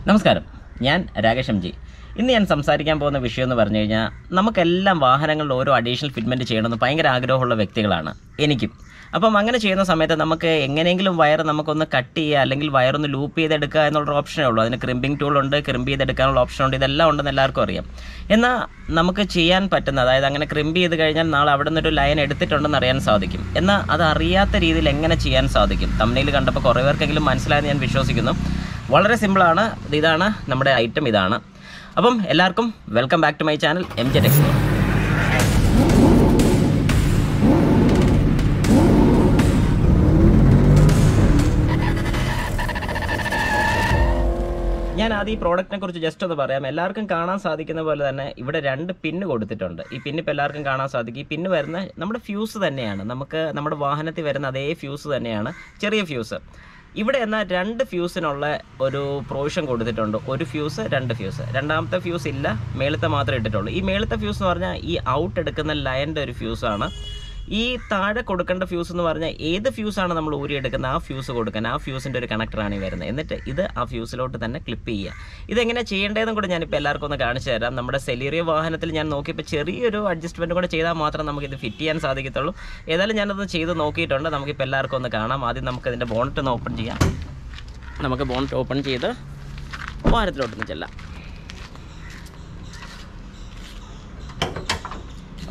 നമസ്കാരം, ഞാൻ Rakesh M G. ഇന്ന് ഞാൻ സംസാരിക്കാൻ പോകുന്ന വിഷയം എന്ന് പറഞ്ഞു കഴിഞ്ഞാൽ, നമുക്കെല്ലാം വാഹനങ്ങളിൽ ഓരോ അഡീഷണൽ ഫിറ്റ്മെൻറ്റ് ചെയ്യണമെന്ന് ഭയങ്കര ആഗ്രഹമുള്ള വ്യക്തികളാണ്, എനിക്കും. അപ്പം അങ്ങനെ ചെയ്യുന്ന സമയത്ത് നമുക്ക് എങ്ങനെയെങ്കിലും വയർ നമുക്കൊന്ന് കട്ട് ചെയ്യുക, അല്ലെങ്കിൽ വയറൊന്ന് ലൂപ്പ് ചെയ്തെടുക്കുക എന്നുള്ളൊരു ഓപ്ഷനേ ഉള്ളൂ. അതിന് ക്രിമ്പിംഗ് ടൂളുണ്ട്, ക്രിമ്പ് ചെയ്തെടുക്കാനുള്ള ഓപ്ഷനുണ്ട്, ഇതെല്ലാം ഉണ്ടെന്ന് എല്ലാവർക്കും അറിയാം. എന്നാൽ നമുക്ക് ചെയ്യാൻ പറ്റുന്ന, അതായത് അങ്ങനെ ക്രിമ്പ് ചെയ്ത് കഴിഞ്ഞാൽ നാളെ അവിടെ നിന്നൊരു ലൈൻ എടുത്തിട്ടുണ്ടെന്ന് അറിയാൻ സാധിക്കും. എന്നാൽ അത് അറിയാത്ത രീതിയിൽ എങ്ങനെ ചെയ്യാൻ സാധിക്കും? തംബ്നെയിൽ കണ്ടപ്പോൾ കുറേ പേർക്കെങ്കിലും മനസ്സിലായെന്ന് ഞാൻ വിശ്വസിക്കുന്നു. വളരെ സിമ്പിളാണ്. ഇതാണ് നമ്മുടെ ഐറ്റം, ഇതാണ്. അപ്പം എല്ലാവർക്കും welcome back to my channel M J techs. ഞാൻ ആദ്യം ഈ പ്രോഡക്റ്റിനെ കുറിച്ച് ജസ്റ്റ് ഒന്ന് പറയാം. എല്ലാവർക്കും കാണാൻ സാധിക്കുന്ന പോലെ തന്നെ ഇവിടെ 2 പിന്ന് കൊടുത്തിട്ടുണ്ട്. ഈ പിന്ന് ഇപ്പോൾ എല്ലാവർക്കും കാണാൻ സാധിക്കും. ഈ പിന്ന് വരുന്ന നമ്മുടെ ഫ്യൂസ് തന്നെയാണ്, നമുക്ക് നമ്മുടെ വാഹനത്തിൽ വരുന്ന അതേ ഫ്യൂസ് തന്നെയാണ്, ചെറിയ ഫ്യൂസ്. ഇവിടെ എന്നാൽ 2 ഫ്യൂസിനുള്ള ഒരു പ്രൊവിഷൻ കൊടുത്തിട്ടുണ്ട്. ഒരു ഫ്യൂസ്, 2 ഫ്യൂസ്. രണ്ടാമത്തെ ഫ്യൂസ് ഇല്ല, മേളത്തെ മാത്രമേ ഇട്ടിട്ടുള്ളൂ. ഈ മേളത്തെ ഫ്യൂസ് എന്ന് പറഞ്ഞാൽ ഈ ഔട്ട് എടുക്കുന്ന ലൈനിൻ്റെ ഒരു ഫ്യൂസാണ്. ഈ താഴെ കൊടുക്കേണ്ട ഫ്യൂസ് എന്ന് പറഞ്ഞാൽ ഏത് ഫ്യൂസാണ് നമ്മൾ ഊരിയെടുക്കുന്നത് ആ ഫ്യൂസ് കൊടുക്കാൻ, ആ ഫ്യൂസിൻ്റെ ഒരു കണക്ടറാണ് ഈ വരുന്നത്. എന്നിട്ട് ഇത് ആ ഫ്യൂസിലോട്ട് തന്നെ ക്ലിപ്പ് ചെയ്യുക. ഇതെങ്ങനെ ചെയ്യേണ്ടതെന്നും കൂടെ ഞാനിപ്പോൾ എല്ലാവർക്കും ഒന്ന് കാണിച്ചു തരാം. നമ്മുടെ സെലീറിയോ വാഹനത്തിൽ ഞാൻ നോക്കിയപ്പോൾ ചെറിയൊരു അഡ്ജസ്റ്റ്മെൻറ്റ് കൂടെ ചെയ്താൽ മാത്രം നമുക്കിത് ഫിറ്റ് ചെയ്യാൻ സാധിക്കത്തുള്ളൂ. ഏതായാലും ഞാനത് ചെയ്ത് നോക്കിയിട്ടുണ്ട്. നമുക്കിപ്പോൾ എല്ലാവർക്കും ഒന്ന് കാണാം. ആദ്യം നമുക്കതിൻ്റെ ബോണറ്റ് ഒന്ന് ഓപ്പൺ ചെയ്യാം. നമുക്ക് ബോണറ്റ് ഓപ്പൺ ചെയ്ത് വാഹനത്തിലോട്ടൊന്ന് ചെല്ലാം.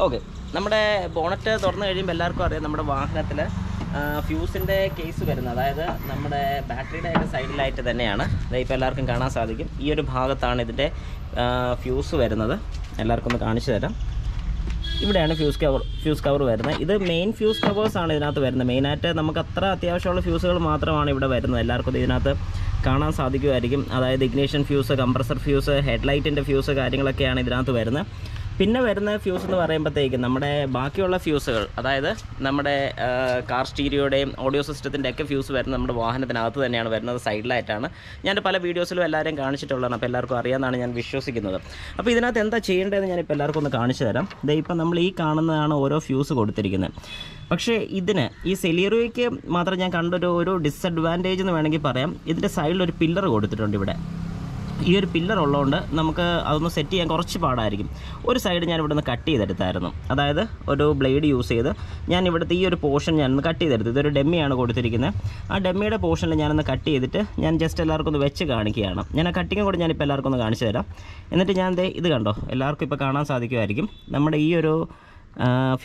ഓക്കെ, നമ്മുടെ ബോണറ്റ് തുറന്നു കഴിയുമ്പോൾ എല്ലാവർക്കും അറിയാം നമ്മുടെ വാഹനത്തിൽ ഫ്യൂസിൻ്റെ കേസ് വരുന്നത്, അതായത് നമ്മുടെ ബാറ്ററിയുടെ ഒക്കെ സൈഡിലായിട്ട് തന്നെയാണ്. ഇപ്പോൾ എല്ലാവർക്കും കാണാൻ സാധിക്കും. ഈ ഒരു ഭാഗത്താണ് ഇതിൻ്റെ ഫ്യൂസ് വരുന്നത്. എല്ലാവർക്കും ഒന്ന് കാണിച്ചു തരാം. ഇവിടെയാണ് ഫ്യൂസ് കവർ വരുന്നത്. ഇത് മെയിൻ ഫ്യൂസ് കവേഴ്സാണ് ഇതിനകത്ത് വരുന്നത്. മെയിനായിട്ട് നമുക്ക് അത്ര അത്യാവശ്യമുള്ള ഫ്യൂസുകൾ മാത്രമാണ് ഇവിടെ വരുന്നത്. എല്ലാവർക്കും ഇതിനകത്ത് കാണാൻ സാധിക്കുമായിരിക്കും. അതായത് ഇഗ്നിഷൻ ഫ്യൂസ്, കംപ്രസർ ഫ്യൂസ്, ഹെഡ്ലൈറ്റിൻ്റെ ഫ്യൂസ്, കാര്യങ്ങളൊക്കെയാണ് ഇതിനകത്ത് വരുന്നത്. പിന്നെ വരുന്ന ഫ്യൂസ് എന്ന് പറയുമ്പോഴത്തേക്കും നമ്മുടെ ബാക്കിയുള്ള ഫ്യൂസുകൾ, അതായത് നമ്മുടെ കാർ സ്റ്റീരിയോയുടെയും ഓഡിയോ സിസ്റ്റത്തിൻ്റെ ഒക്കെ ഫ്യൂസ് വരുന്നത് നമ്മുടെ വാഹനത്തിനകത്ത് തന്നെയാണ് വരുന്നത്, സൈഡിലായിട്ടാണ്. ഞാൻ പല വീഡിയോസിലും എല്ലാവരെയും കാണിച്ചിട്ടുള്ളതാണ്. അപ്പോൾ എല്ലാവർക്കും അറിയാമെന്നാണ് ഞാൻ വിശ്വസിക്കുന്നത്. അപ്പോൾ ഇതിനകത്ത് എന്താ ചെയ്യേണ്ടതെന്ന് ഞാനിപ്പോൾ എല്ലാവർക്കും ഒന്ന് കാണിച്ചു തരാം. ഇപ്പം നമ്മൾ ഈ കാണുന്നതാണ് ഓരോ ഫ്യൂസ് കൊടുത്തിരിക്കുന്നത്. പക്ഷേ ഇതിന് ഈ സെലീറിയോയ്ക്ക് മാത്രം ഞാൻ കണ്ടൊരു ഡിസഡ്വാൻറ്റേജ് എന്ന് വേണമെങ്കിൽ പറയാം. ഇതിൻ്റെ സൈഡിലൊരു പില്ലർ കൊടുത്തിട്ടുണ്ട്. ഇവിടെ ഈ ഒരു പില്ലർ ഉള്ളതുകൊണ്ട് നമുക്ക് അതൊന്ന് സെറ്റ് ചെയ്യാൻ കുറച്ച് പാടായിരിക്കും. ഒരു സൈഡ് ഞാൻ ഇവിടെ നിന്ന് കട്ട് ചെയ്തെടുത്തായിരുന്നു. അതായത് ഒരു ബ്ലേഡ് യൂസ് ചെയ്ത് ഞാൻ ഇവിടുത്തെ ഈ ഒരു പോർഷൻ ഞാനൊന്ന് കട്ട് ചെയ്തെടുത്തു. ഇതൊരു ഡെമ്മിയാണ് കൊടുത്തിരിക്കുന്നത്. ആ ഡെമ്മിയുടെ പോർഷനിൽ ഞാനൊന്ന് കട്ട് ചെയ്തിട്ട് ഞാൻ ജസ്റ്റ് എല്ലാവർക്കും ഒന്ന് വെച്ച് കാണിക്കുകയാണ്. ഞാൻ ആ കട്ടിങ്ങും കൂടെ ഞാനിപ്പോൾ എല്ലാവർക്കും ഒന്ന് കാണിച്ചു തരാം. എന്നിട്ട് ഞാൻ ഇത് കണ്ടോ, എല്ലാവർക്കും ഇപ്പോൾ കാണാൻ സാധിക്കുമായിരിക്കും. നമ്മുടെ ഈ ഒരു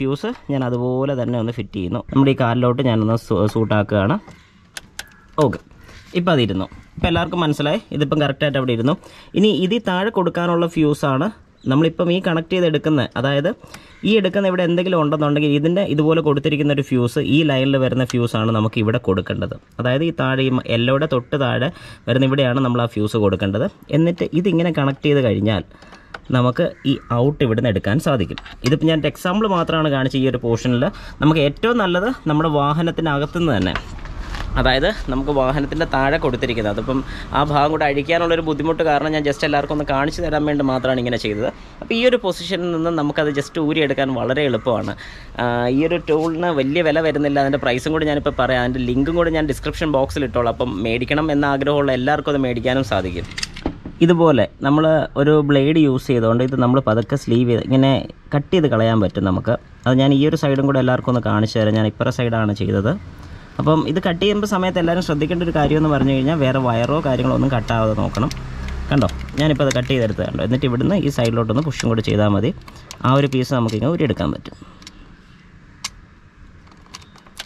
ഫ്യൂസ് ഞാൻ അതുപോലെ തന്നെ ഒന്ന് ഫിറ്റ് ചെയ്യുന്നു. നമ്മുടെ ഈ കാലിലോട്ട് ഞാനൊന്ന് സൂട്ടാക്കുകയാണ്. ഓക്കെ, ഇപ്പോൾ അതിരുന്നു. ഇപ്പോൾ എല്ലാവർക്കും മനസ്സിലായി. ഇതിപ്പം കറക്റ്റായിട്ട് അവിടെ ഇരുന്നു. ഇനി ഇതിൽ താഴെ കൊടുക്കാനുള്ള ഫ്യൂസാണ് നമ്മളിപ്പം ഈ കണക്ട് ചെയ്തെടുക്കുന്നത്. അതായത് ഈ എടുക്കുന്ന ഇവിടെ എന്തെങ്കിലും ഉണ്ടെന്നുണ്ടെങ്കിൽ ഇതിൻ്റെ ഇതുപോലെ കൊടുത്തിരിക്കുന്ന ഒരു ഫ്യൂസ്, ഈ ലൈനിൽ വരുന്ന ഫ്യൂസാണ് നമുക്ക് ഇവിടെ കൊടുക്കേണ്ടത്. അതായത് ഈ താഴെ ഈ എല്ലോടെ തൊട്ട് താഴെ വരുന്ന ഇവിടെയാണ് നമ്മൾ ആ ഫ്യൂസ് കൊടുക്കേണ്ടത്. എന്നിട്ട് ഇതിങ്ങനെ കണക്ട് ചെയ്ത് കഴിഞ്ഞാൽ നമുക്ക് ഈ ഔട്ട് ഇവിടുന്ന് എടുക്കാൻ സാധിക്കും. ഇതിപ്പോൾ ഞാൻ എക്സാമ്പിൾ മാത്രമാണ് കാണിച്ച ഈ ഒരു പോർഷനിൽ. നമുക്ക് ഏറ്റവും നല്ലത് നമ്മുടെ വാഹനത്തിനകത്തുനിന്ന് തന്നെ, അതായത് നമുക്ക് വാഹനത്തിൻ്റെ താഴെ കൊടുത്തിരിക്കുന്നത്, അതിപ്പം ആ ഭാഗം കൂടെ അഴിക്കാനുള്ളൊരു ബുദ്ധിമുട്ട് കാരണം ഞാൻ ജസ്റ്റ് എല്ലാവർക്കും ഒന്ന് കാണിച്ചു തരാൻ വേണ്ടി മാത്രമാണ് ഇങ്ങനെ ചെയ്തത്. അപ്പോൾ ഈ ഒരു പൊസിഷനിൽ നിന്ന് നമുക്കത് ജസ്റ്റ് ഊരിയെടുക്കാൻ വളരെ എളുപ്പമാണ്. ഈ ഒരു ടൂളിന് വലിയ വില വരുന്നില്ല. അതിൻ്റെ പ്രൈസും കൂടി ഞാനിപ്പോൾ പറയാം. അതിൻ്റെ ലിങ്കും കൂടി ഞാൻ ഡിസ്ക്രിപ്ഷൻ ബോക്സിൽ ഇട്ടോളാം. അപ്പം മേടിക്കണം എന്ന ആഗ്രഹമുള്ള എല്ലാവർക്കും അത് മേടിക്കാനും സാധിക്കും. ഇതുപോലെ നമ്മൾ ഒരു ബ്ലേഡ് യൂസ് ചെയ്തുകൊണ്ട് ഇത് നമ്മൾ പതുക്കെ സ്ലീവ് ചെയ്ത് ഇങ്ങനെ കട്ട് ചെയ്ത് കളയാൻ പറ്റും നമുക്ക്. അത് ഞാൻ ഈ ഒരു സൈഡും കൂടെ എല്ലാവർക്കും ഒന്ന് കാണിച്ചു തരാം. ഞാൻ ഇപ്പുറ സൈഡാണ് ചെയ്തത്. അപ്പം ഇത് കട്ട് ചെയ്യുമ്പോൾ സമയത്ത് എല്ലാവരും ശ്രദ്ധിക്കേണ്ട ഒരു കാര്യമെന്ന് പറഞ്ഞു കഴിഞ്ഞാൽ വേറെ വയറോ കാര്യങ്ങളോ ഒന്നും കട്ടാവാതെ നോക്കണം. കണ്ടോ, ഞാനിപ്പോൾ അത് കട്ട് ചെയ്തെടുത്ത് കണ്ടോ. എന്നിട്ട് ഇവിടുന്ന് ഈ സൈഡിലോട്ടൊന്ന് പുഷും കൂടെ ചെയ്താൽ മതി. ആ ഒരു പീസ് നമുക്കിങ്ങനെ ഊരിയെടുക്കാൻ പറ്റും.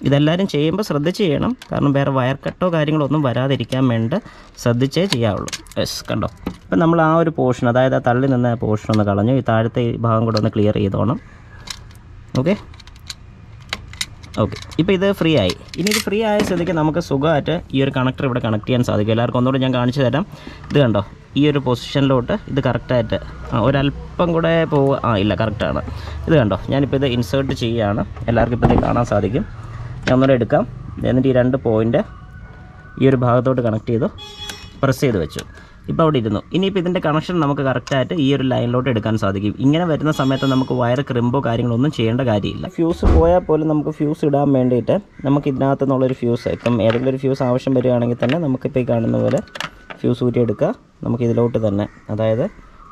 ഇതെല്ലാവരും ചെയ്യുമ്പോൾ ശ്രദ്ധിച്ച് ചെയ്യണം. കാരണം വേറെ വയർ കട്ടോ കാര്യങ്ങളോ ഒന്നും വരാതിരിക്കാൻ വേണ്ടി ശ്രദ്ധിച്ചേ ചെയ്യാവുള്ളൂ. യെസ്, കണ്ടോ. ഇപ്പം നമ്മൾ ആ ഒരു പോർഷൻ, അതായത് ആ തള്ളി നിന്ന പോർഷൻ ഒന്ന് കളഞ്ഞു. ഈ താഴത്തെ ഈ ഭാഗം കൂടെ ഒന്ന് ക്ലിയർ ചെയ്തോണം. ഓക്കെ, ഇപ്പോൾ ഇത് ഫ്രീ ആയി. ഇനി ഇത് ഫ്രീ ആയ സ്ഥിതിക്ക് നമുക്ക് സുഖമായിട്ട് ഈ ഒരു കണക്ടർ ഇവിടെ കണക്ട് ചെയ്യാൻ സാധിക്കും. എല്ലാവർക്കും ഒന്നുകൂടെ ഞാൻ കാണിച്ചു തരാം. ഇത് കണ്ടോ, ഈ ഒരു പൊസിഷനിലോട്ട് ഇത് കറക്റ്റായിട്ട് ഒരല്പം കൂടെ ഇല്ല, കറക്റ്റാണ്. ഇത് കണ്ടോ, ഞാനിപ്പോൾ ഇത് ഇൻസേർട്ട് ചെയ്യുകയാണ്. എല്ലാവർക്കും ഇപ്പോൾ ഇത് കാണാൻ സാധിക്കും. ഞാൻ ഒന്നുകൂടെ എടുക്കാം. എന്നിട്ട് ഈ 2 പോയിൻ്റ് ഈ ഒരു ഭാഗത്തോട്ട് കണക്ട് ചെയ്തു, പ്രസ് ചെയ്ത് വെച്ചു. ഇപ്പോൾ അവിടെ ഇരുന്നു. ഇനിയിപ്പോൾ ഇതിൻ്റെ കണക്ഷൻ നമുക്ക് കറക്റ്റായിട്ട് ഈ ഒരു ലൈനിലോട്ട് എടുക്കാൻ സാധിക്കും. ഇങ്ങനെ വരുന്ന സമയത്ത് നമുക്ക് വയർ ക്രിമ്പോ കാര്യങ്ങളൊന്നും ചെയ്യേണ്ട കാര്യമില്ല. ഫ്യൂസ് പോയാൽ പോലും നമുക്ക് ഫ്യൂസ് ഇടാൻ വേണ്ടിയിട്ട് നമുക്ക് ഇതിനകത്തു നിന്നുള്ളൊരു ഫ്യൂസ്, ഇപ്പം ഏതെങ്കിലും ഒരു ഫ്യൂസ് ആവശ്യം വരികയാണെങ്കിൽ തന്നെ നമുക്കിപ്പോൾ ഈ കാണുന്ന പോലെ ഫ്യൂസ് ഊരി എടുക്കുക. നമുക്ക് ഇതിലോട്ട് തന്നെ, അതായത്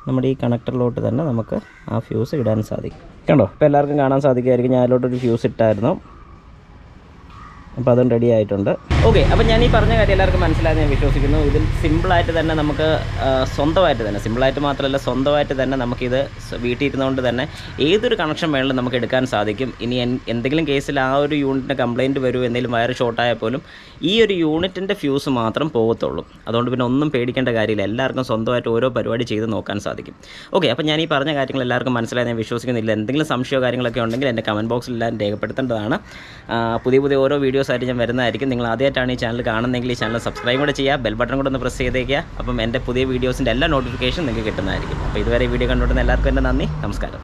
നമ്മുടെ ഈ കണക്ടറിലോട്ട് തന്നെ നമുക്ക് ആ ഫ്യൂസ് ഇടാൻ സാധിക്കും. കണ്ടോ, ഇപ്പോൾ എല്ലാവർക്കും കാണാൻ സാധിക്കുമായിരിക്കും. ഞാൻ അതിലോട്ടൊരു ഫ്യൂസ് ഇട്ടായിരുന്നു. അപ്പോൾ അതും റെഡി ആയിട്ടുണ്ട്. ഓക്കെ, അപ്പോൾ ഞാൻ ഈ പറഞ്ഞ കാര്യം എല്ലാവർക്കും മനസ്സിലായെന്ന് ഞാൻ വിശ്വസിക്കുന്നു. ഇതിൽ സിമ്പിളായിട്ട് തന്നെ നമുക്ക് സ്വന്തമായിട്ട് തന്നെ, സിമ്പിളായിട്ട് മാത്രമല്ല സ്വന്തമായിട്ട് തന്നെ നമുക്കിത് വീട്ടിൽ ഇരുന്നുകൊണ്ട് തന്നെ ഏതൊരു കണക്ഷൻ വേണമെങ്കിലും നമുക്ക് എടുക്കാൻ സാധിക്കും. ഇനി എന്തെങ്കിലും കേസിൽ ആ ഒരു യൂണിറ്റിൻ്റെ കംപ്ലയിൻറ്റ് വരും, എന്തെങ്കിലും വയർ ഷോർട്ടായാൽ പോലും ഈ ഒരു യൂണിറ്റിൻ്റെ ഫ്യൂസ് മാത്രം പോകത്തുള്ളൂ. അതുകൊണ്ട് പിന്നെ ഒന്നും പേടിക്കേണ്ട കാര്യമില്ല. എല്ലാവർക്കും സ്വന്തമായിട്ട് ഓരോ പരിപാടി ചെയ്ത് നോക്കാൻ സാധിക്കും. ഓക്കെ, അപ്പോൾ ഞാൻ ഈ പറഞ്ഞ കാര്യങ്ങൾ എല്ലാവർക്കും മനസ്സിലായി ഞാൻ വിശ്വസിക്കുന്നില്ല. എന്തെങ്കിലും സംശയമോ കാര്യങ്ങളൊക്കെ ഉണ്ടെങ്കിൽ എൻ്റെ കമൻറ്റ് ബോക്സിൽ എല്ലാവരും രേഖപ്പെടുത്തേണ്ടതാണ്. പുതിയ ഓരോ വീഡിയോസ് ആയിട്ട് ഞാൻ വരുന്നതായിരിക്കും. നിങ്ങൾ ആദ്യമായിട്ടാണ് ഈ ചാനൽ കാണുന്നതെങ്കിൽ ഈ ചാനൽ സബ്സ്ക്രൈബ് കൂടെ ചെയ്യുക, ബെൽ ബട്ടൺ കൂടെ ഒന്ന് പ്രസ് ചെയ്തേക്കുക. അപ്പം എൻ്റെ പുതിയ വീഡിയോസിൻ്റെ എല്ലാ നോട്ടിഫിക്കേഷൻ നിങ്ങൾക്ക് കിട്ടുന്നതായിരിക്കും. അപ്പോൾ ഇതുവരെ വീഡിയോ കണ്ടുകൊണ്ടിരുന്ന എല്ലാവർക്കും എൻ്റെ നന്ദി, നമസ്കാരം.